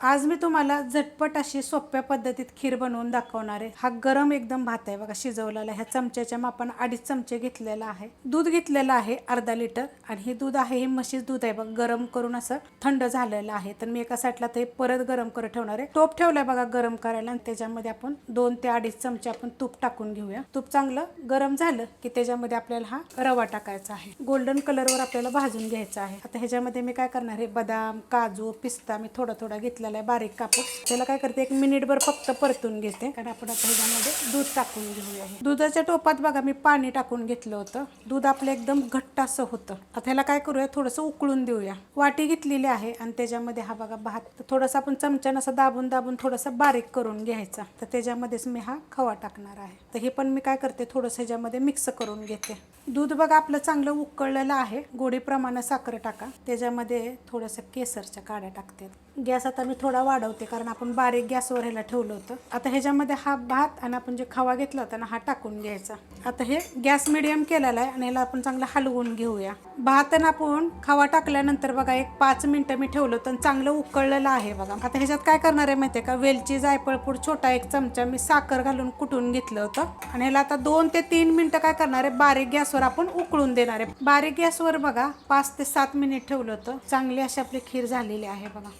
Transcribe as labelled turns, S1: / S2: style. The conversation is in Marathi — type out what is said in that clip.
S1: आज मी तुम्हाला झटपट अशी सोप्या पद्धतीत खीर बनवून दाखवणार आहे। हा गरम एकदम भात आहे बघा शिजवलेला। ह्या चमच्याच्या मापाने 2.5 चमचे घेतलेला आहे। दूध घेतलेलं आहे अर्धा लिटर आणि हे दूध आहे हे म्हशीचं दूध आहे बघा, गरम करून असं थंड झालेलं आहे। तर मी एका साईडला ते परत गरम करत ठेवणार आहे। टोप ठेवलाय बघा गरम करायला आणि त्याच्यामध्ये आपण 2 ते 2.5 चमचे आपण तूप टाकून घेऊया। तूप चांगलं गरम झालं की त्याच्यामध्ये आपल्याला हा रवा टाकायचा आहे। गोल्डन कलरवर आपल्याला भाजून घ्यायचा आहे। आता ह्याच्यामध्ये मी काय करणार आहे, बदाम, काजू, पिस्ता मी थोडा थोडा घेतलेला आहे बारीक कापून। त्याला काय करते, 1 मिनिटभर फक्त परतून घेते कारण आपण आता ह्याच्यामध्ये दूध टाकून घेऊया। दुधाच्या टोपात बघा मी पाणी टाकून घेतलं होतं। दूध आपलं एकदम घट्ट असं होतं। आता ह्याला काय करूया, थोडंसं उकळून देऊया। वाटी घेतलेली आहे आणि त्याच्यामध्ये हा बघा भात थोडासा आपण चमच्यानं असं दाबून दाबून थोडासा बारीक करून घ्यायचा। तर त्याच्यामध्येच मी हा खवा टाकणार आहे। तर हे पण मी काय करते, थोडंसं ह्याच्यामध्ये मिक्स करून घेते। दूध बघा आपलं चांगलं उकळलेलं आहे। गोडीप्रमाणे साखर टाका, त्याच्यामध्ये थोडंसं केसरच्या काड्या टाकते। गॅस आता मी थोडा वाढवते कारण आपण बारीक गॅसवर ह्याला ठेवलं होतं। आता ह्याच्यामध्ये हा भात आणि आपण जे खवा घेतला होता ना हा टाकून घ्यायचा। आता हे गॅस मिडियम केलेला आहे आणि ह्याला आपण चांगलं हलवून घेऊया। भात आणि आपण खवा टाकल्यानंतर बघा 5 मिनिटं मी ठेवलं होतं, चांगलं उकळलेलं आहे बघा। आता ह्याच्यात काय करणार आहे माहिती आहे का, वेलची, जायफळपूड छोटा 1 चमचा मी साखर घालून कुटून घेतलं होतं आणि ह्याला आता 2 ते 3 मिनिटं काय करणार आहे, बारीक गॅसवर आपण उकळून देणार आहे। बारीक गॅसवर बघा 5 ते 7 मिनिट ठेवलं होतं। चांगली अशी आपली खीर झालेली आहे बघा।